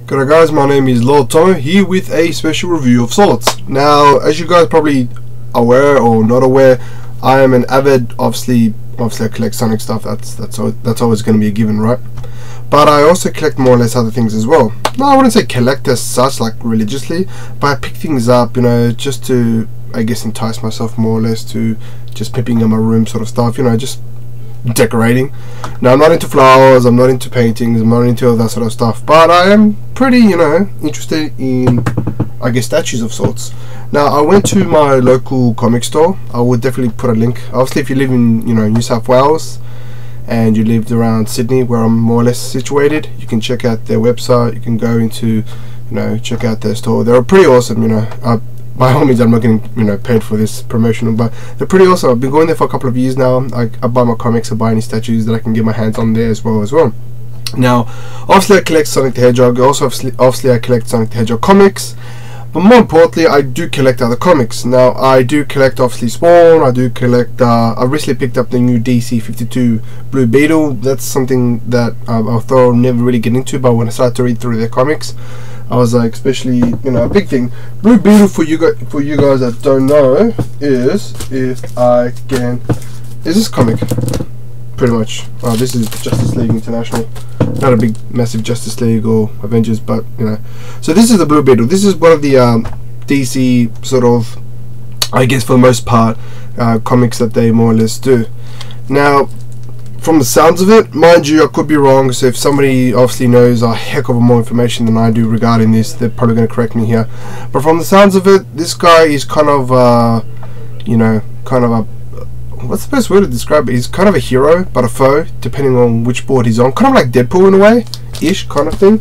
G'day guys, my name is Lord Tomo here with a special review of sorts. Now, as you guys probably aware or not aware, I am an avid, obviously I collect Sonic stuff. That's always going to be a given, right? But I also collect more or less other things as well. No, I wouldn't say collect as such, like religiously, but I pick things up, you know, just to, I guess, entice myself more or less to just pimping in my room sort of stuff, you know, just decorating. Now, I'm not into flowers, I'm not into paintings, I'm not into all that sort of stuff, but I am pretty, you know, interested in, I guess, statues of sorts. Now, I went to my local comic store. I would definitely put a link. Obviously, if you live in, you know, New South Wales and you lived around Sydney, where I'm more or less situated, you can check out their website. You can go into, you know, check out their store. They're pretty awesome, you know. By all means, I'm not getting, you know, paid for this promotional, but they're pretty awesome. I've been going there for a couple of years now. I buy my comics, I buy any statues that I can get my hands on there as well. Now, obviously I collect Sonic the Hedgehog. Also, obviously I collect Sonic the Hedgehog comics, but more importantly, I do collect other comics. Now, I do collect obviously Spawn. I do collect. I recently picked up the new DC 52 Blue Beetle. That's something that I thought I'll never really get into, but when I started to read through their comics, I was like, especially, you know, a big thing. Blue Beetle, for you guys that don't know, is this comic, pretty much. This is Justice League International. Not a big, massive Justice League or Avengers, but you know. So this is the Blue Beetle. This is one of the DC sort of, I guess for the most part, comics that they more or less do. Now, from the sounds of it, mind you, I could be wrong, so if somebody obviously knows a heck of more information than I do regarding this, they're probably going to correct me here. But from the sounds of it, this guy is kind of, you know, kind of a, what's the best way to describe it? He's kind of a hero, but a foe, depending on which board he's on. Kind of like Deadpool in a way, ish kind of thing.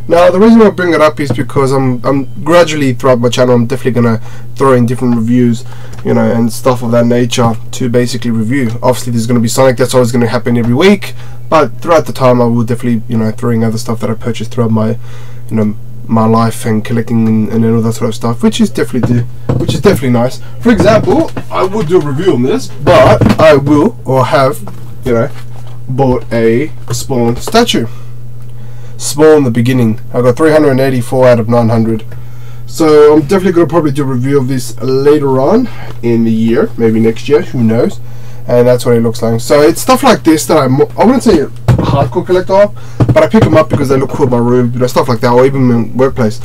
Now, the reason I bring it up is because I'm gradually throughout my channel, I'm definitely gonna throw in different reviews, you know, and stuff of that nature to basically review. Obviously, there's gonna be Sonic. That's always gonna happen every week. But throughout the time, I will definitely, you know, throw in other stuff that I purchased throughout my, you know, my life and collecting and all that sort of stuff, which is definitely nice. For example, I would do a review on this, but I will or have, you know, bought a Spawn statue. Spawn the beginning. I got 384 out of 900. So I'm definitely gonna probably do a review of this later on in the year, maybe next year, who knows. And that's what it looks like. So it's stuff like this that I wouldn't say a hardcore collector of, but I pick them up because they look cool in my room, you know, stuff like that, or even in my workplace.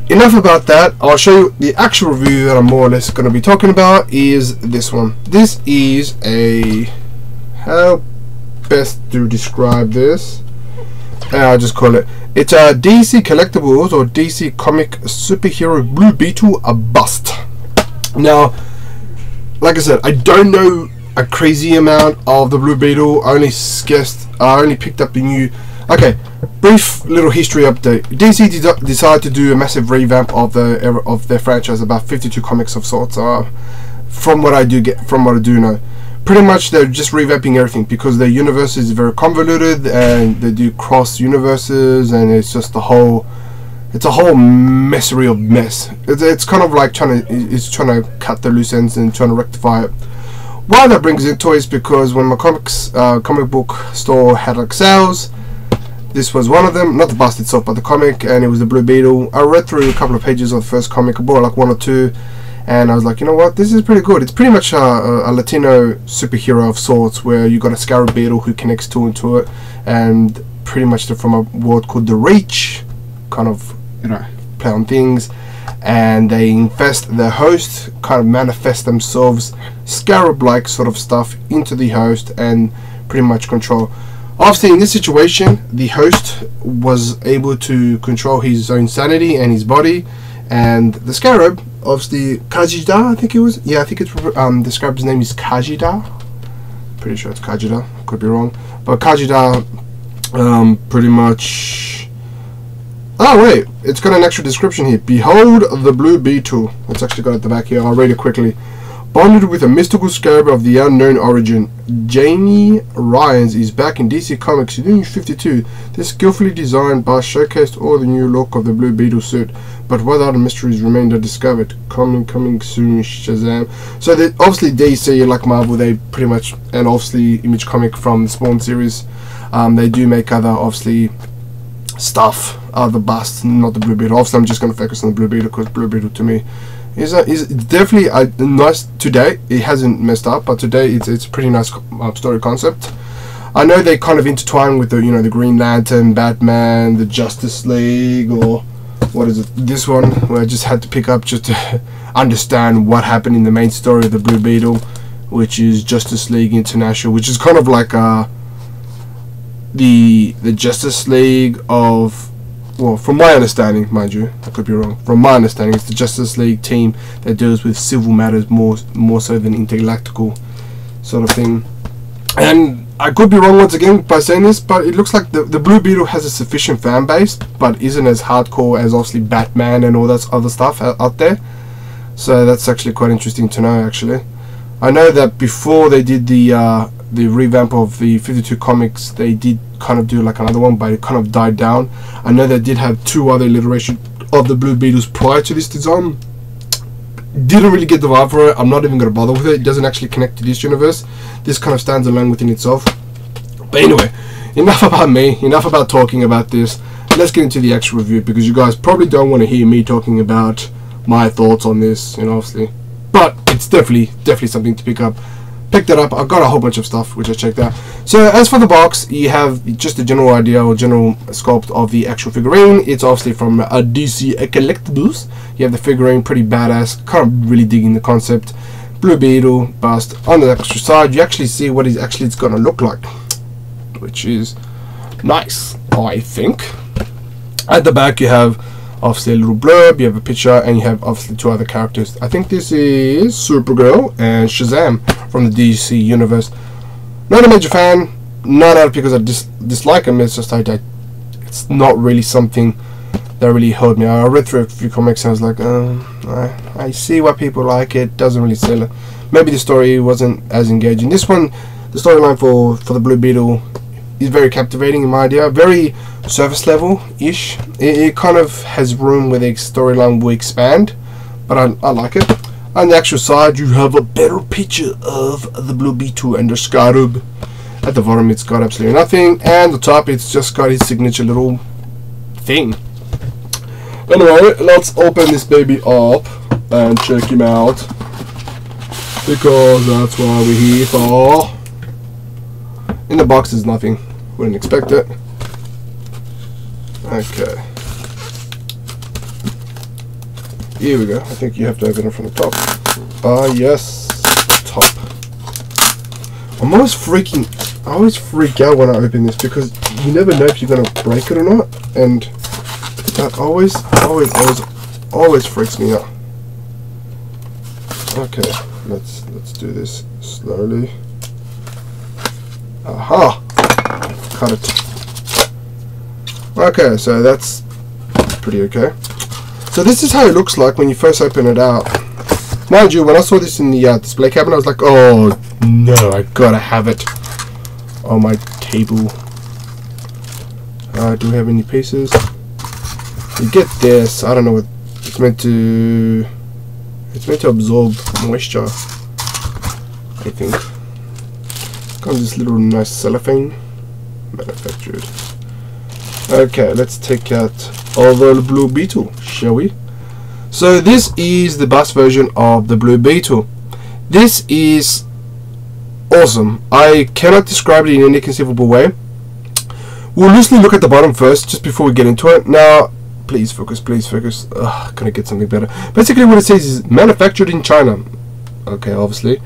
Enough about that. I'll show you the actual review that I'm more or less going to be talking about is this one. This is a, how best to describe this? I'll just call it, it's a DC Collectibles or DC Comic Superhero Blue Beetle a bust. Now, like I said, I don't know a crazy amount of the Blue Beetle. I only picked up the new. Okay, brief little history update. DC decided to do a massive revamp of their franchise, about 52 comics of sorts. From what I do know, pretty much they're just revamping everything because their universe is very convoluted and they do cross universes, and it's just a whole messery of mess. It's kind of like trying to cut the loose ends and trying to rectify it. Why that brings it to is because when my comic book store had like sales, this was one of them, not the bust itself, but the comic, and it was the Blue Beetle. I read through a couple of pages of the first comic, I bought like one or two, and I was like, you know what, this is pretty good. It's pretty much a Latino superhero of sorts, where you got a scarab beetle who connects two into it, and pretty much they're from a world called the Reach, kind of, you know, play on things, and they infest their host, kind of manifest themselves scarab-like sort of stuff into the host and pretty much control. Obviously, in this situation, the host was able to control his own sanity and his body, and the scarab, obviously Kajida, I think it was. Yeah, I think it's the scarab's name is Kajida. Pretty sure it's Kajida. Could be wrong, but Kajida, pretty much. Oh wait, it's got an extra description here. Behold the Blue Beetle. It's actually got at the back here. I'll read it quickly. Bonded with a mystical scarab of the unknown origin, Jamie Ryans is back in DC Comics New 52. This skillfully designed bust showcased all the new look of the Blue Beetle suit, but what other mysteries remained undiscovered? Coming soon, Shazam. So obviously DC, like Marvel, they pretty much, and obviously Image Comic from the Spawn series, they do make other obviously stuff the bust, not the blue beetle. Obviously I'm just going to focus on the blue beetle because blue beetle to me is definitely a nice. Today it hasn't messed up, but today it's pretty nice story concept. I know they kind of intertwine with the, you know, the Green Lantern, Batman, the Justice League, or what is it, this one, where I just had to pick up just to understand what happened in the main story of the Blue Beetle, which is Justice League International, which is kind of like the Justice League of, well, from my understanding, mind you, I could be wrong, from my understanding, it's the Justice League team that deals with civil matters more so than intergalactical sort of thing. And I could be wrong once again by saying this, but it looks like the Blue Beetle has a sufficient fan base, but isn't as hardcore as obviously Batman and all that other stuff out there. So that's actually quite interesting to know. Actually, I know that before they did the revamp of the 52 comics, they did kind of do like another one, but it kind of died down. I know they did have 2 other iterations of the Blue Beetles prior to this design. Didn't really get the vibe for it. I'm not even going to bother with it. It doesn't actually connect to this universe. This kind of stands alone within itself. But anyway, enough about me, enough about talking about this. Let's get into the actual review, because you guys probably don't want to hear me talking about my thoughts on this, you know, obviously. But it's definitely something to pick up. Picked it up. I've got a whole bunch of stuff which I checked out. So as for the box, you have just a general idea or general sculpt of the actual figurine. It's obviously from DC Collectibles. You have the figurine, pretty badass. Kind of really digging the concept. Blue Beetle bust. On the extra side, you actually see what it's gonna look like, which is nice, I think. At the back, you have obviously a little blurb, you have a picture, and you have obviously 2 other characters. I think this is Supergirl and Shazam from the DC universe. Not a major fan, not out because I dislike them. It's just it's not really something that really held me. I read through a few comics and I was like, I see why people like it. Doesn't really sell it. Maybe the story wasn't as engaging. This one, the storyline for the Blue Beetle is very captivating in my idea. Very surface level ish. It kind of has room where the storyline will expand, but I like it. On the actual side, you have a better picture of the Blue Beetle and the Scarab. At the bottom, it's got absolutely nothing, and the top, it's just got his signature little thing. Anyway, let's open this baby up and check him out, because that's what we're here for. In the box, there's nothing. Wouldn't expect it. Okay. Here we go. I think you have to open it from the top. Yes, top. I always freak out when I open this, because you never know if you're gonna break it or not, and that always freaks me out. Okay, let's do this slowly. Aha! Cut it. Okay, so that's pretty okay. So this is how it looks like when you first open it out. Mind you, when I saw this in the display cabinet, I was like, oh no, I gotta have it on my table. Do we have any pieces? You get this. I don't know what it's meant to. It's meant to absorb moisture, I think. Comes this little nice cellophane, manufactured. Okay, let's take out all the Blue Beetle, shall we? So this is the bust version of the Blue Beetle. This is awesome. I cannot describe it in any conceivable way. We'll loosely look at the bottom first, just before we get into it. Now, please focus, please focus. Gonna get something better. Basically what it says is manufactured in China. Okay, obviously.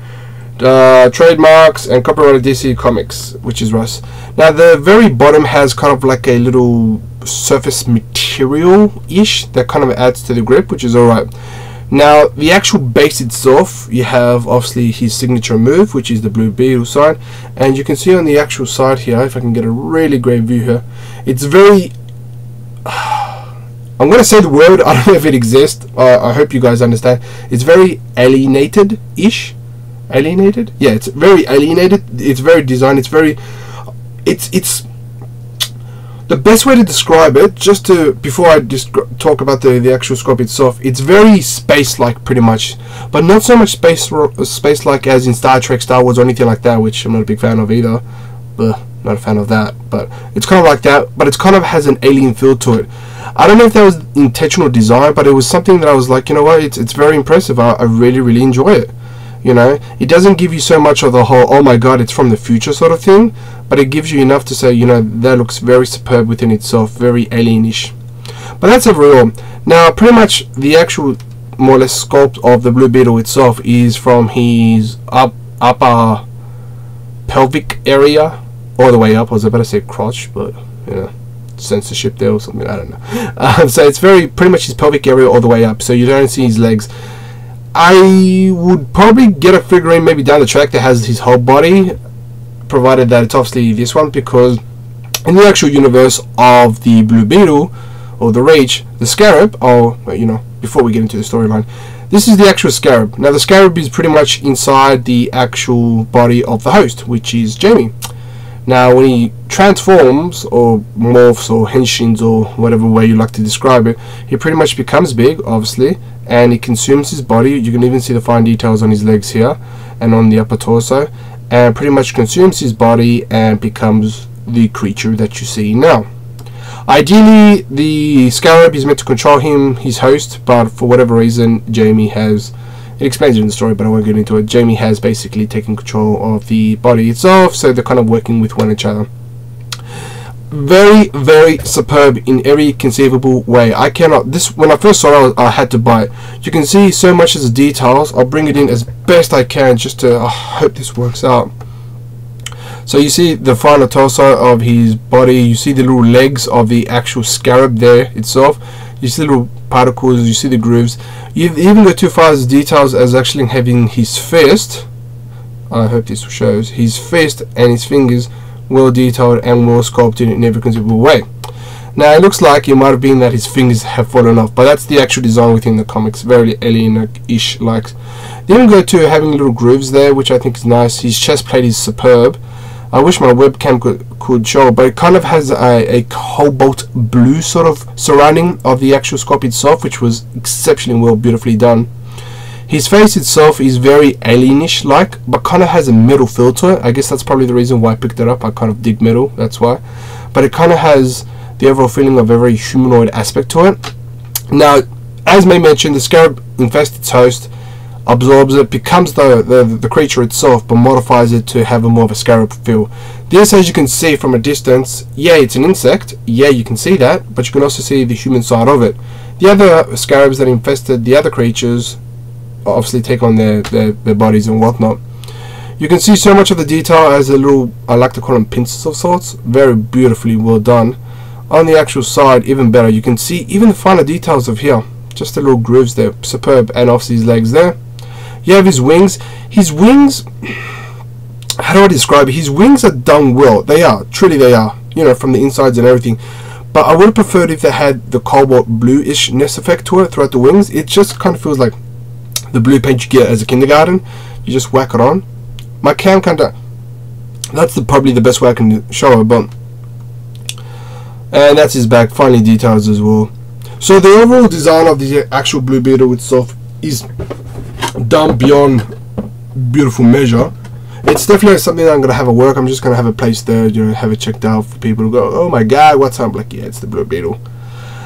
Trademarks and copyrighted DC Comics, which is Russ. Now the very bottom has kind of like a little surface material-ish that kind of adds to the grip, which is alright. Now the actual base itself, you have obviously his signature move, which is the Blue Beetle sign, and you can see on the actual side here, if I can get a really great view here, it's very I'm going to say the word, I don't know if it exists, I hope you guys understand. It's very alienated-ish. Alienated? Yeah, it's very alienated. It's very designed. It's very. It's the best way to describe it. Just to before I talk about the actual scope itself, it's very space-like, pretty much, but not so much space-like as in Star Trek, Star Wars, or anything like that, which I'm not a big fan of either. But Not a fan of that, but it's kind of like that, but it kind of has an alien feel to it. I don't know if that was intentional design, but it was something that I was like, you know what, it's very impressive. I really enjoy it. You know, it doesn't give you so much of the whole, oh my god, it's from the future sort of thing, but it gives you enough to say, you know, that looks very superb within itself, very alienish. But that's overall. Now, pretty much the actual, more or less, sculpt of the Blue Beetle itself is from his upper pelvic area, all the way up. I was about to say crotch, but, you know, censorship there or something, I don't know. So it's pretty much his pelvic area all the way up, so you don't see his legs. I would probably get a figurine maybe down the track that has his whole body, provided that it's obviously this one, because in the actual universe of the Blue Beetle or the Rage, the Scarab, you know, before we get into the storyline, this is the actual Scarab. Now the Scarab is pretty much inside the actual body of the host, which is Jamie. Now when he transforms or morphs or henshins or whatever way you like to describe it, he pretty much becomes big, obviously, and he consumes his body. You can even see the fine details on his legs here and on the upper torso, and pretty much consumes his body and becomes the creature that you see now. Ideally, the Scarab is meant to control him, his host, but for whatever reason, Jamie has, it explains it in the story, but I won't get into it. Jamie has basically taken control of the body itself, so they're kind of working with one another. Very superb in every conceivable way. I cannot, this, when I first saw it, I had to buy it. You can see so much of the details. I'll bring it in as best I can just to, I hope this works out. So you see the final torso of his body, you see the little legs of the actual Scarab there itself, you see the little particles, you see the grooves. You even go too far as details as actually having his fist, I hope this shows, his fist and his fingers well detailed and well sculpted in every conceivable way. Now it looks like it might have been that his fingers have fallen off, but that's the actual design within the comics, very alien-ish like. They even go to having little grooves there, which I think is nice. His chest plate is superb. I wish my webcam could show, but it kind of has a cobalt blue sort of surrounding of the actual sculpt itself, which was exceptionally well, beautifully done. His face itself is very alienish like, but kind of has a metal feel to it. I guess that's probably the reason why I picked it up. I kind of dig metal, that's why. But it kind of has the overall feeling of a very humanoid aspect to it. Now, as May mentioned, the Scarab infests its host, absorbs it, becomes the creature itself, but modifies it to have a more of a Scarab feel. This, as you can see from a distance, yeah, it's an insect, yeah, you can see that, but you can also see the human side of it. The other Scarabs that infested the other creatures obviously take on their bodies and whatnot. You can see so much of the detail as a little, I like to call them pincers of sorts, very beautifully well done. On the actual side, even better, you can see even the finer details of here, just the little grooves there, superb, and obviously his legs there. You have his wings. His wings, how do I describe it? His wings are done well. They are, truly they are, you know, from the insides and everything. But I would have preferred if they had the cobalt bluishness effect to it throughout the wings. It just kind of feels like the blue paint you get as a kindergarten. You just whack it on. My cam kind of, that's probably the best way I can show it, but, and that's his back, finely details as well. So the overall design of the actual Blue Beetle itself is done beyond beautiful measure. It's definitely something that I'm going to have a work. I'm just going to have a place there, you know, have it checked out for people to go, oh my god, what's up? Like, yeah, it's the Blue Beetle.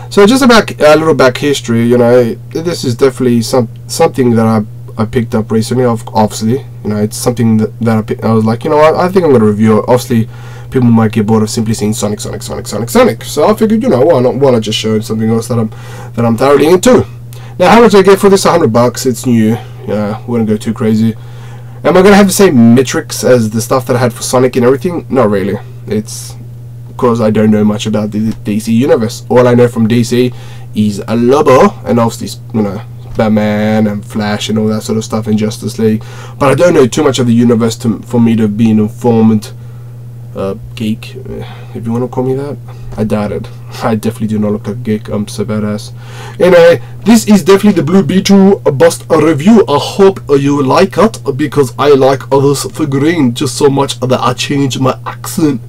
So just about a little back history, you know, this is definitely something that I picked up recently. Obviously, you know, it's something that I was like, you know what, I think I'm going to review it. Obviously, people might get bored of simply seeing Sonic. So I figured, you know, why not just show something else that I'm thoroughly into. Now, how much I get for this? $100. It's new. Yeah, wouldn't go too crazy. Am I going to have the same metrics as the stuff that I had for Sonic and everything? Not really. It's because I don't know much about the DC universe. All I know from DC is a Lobo, and obviously, you know, Batman and Flash and all that sort of stuff in Justice League. But I don't know too much of the universe for me to be an informed geek, if you want to call me that. I doubt it. I definitely do not look like a geek. I'm so badass. Anyway, this is definitely the Blue Beetle bust review. I hope you like it, because I like this figurine just so much that I change my accent.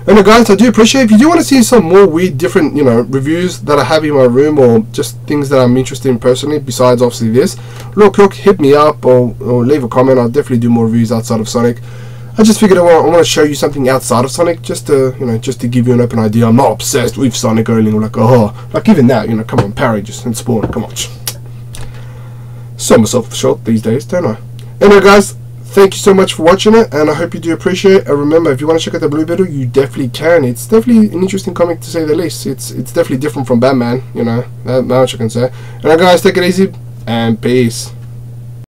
And guys, I do appreciate if you do want to see some more weird, different, you know, reviews that I have in my room, or just things that I'm interested in personally, besides obviously this. Look, hit me up or leave a comment. I'll definitely do more reviews outside of Sonic. I just figured I want to show you something outside of Sonic, just to, you know, just to give you an open idea. I'm not obsessed with Sonic only, like, oh, like even that, you know, come on, Power Rangers and Spawn, come on. Sell myself short these days, don't I? Anyway, guys, thank you so much for watching it, and I hope you do appreciate it. And remember, if you want to check out the Blue Beetle, you definitely can. It's definitely an interesting comic, to say the least. It's definitely different from Batman, you know, that much I can say. Alright, guys, take it easy, and peace.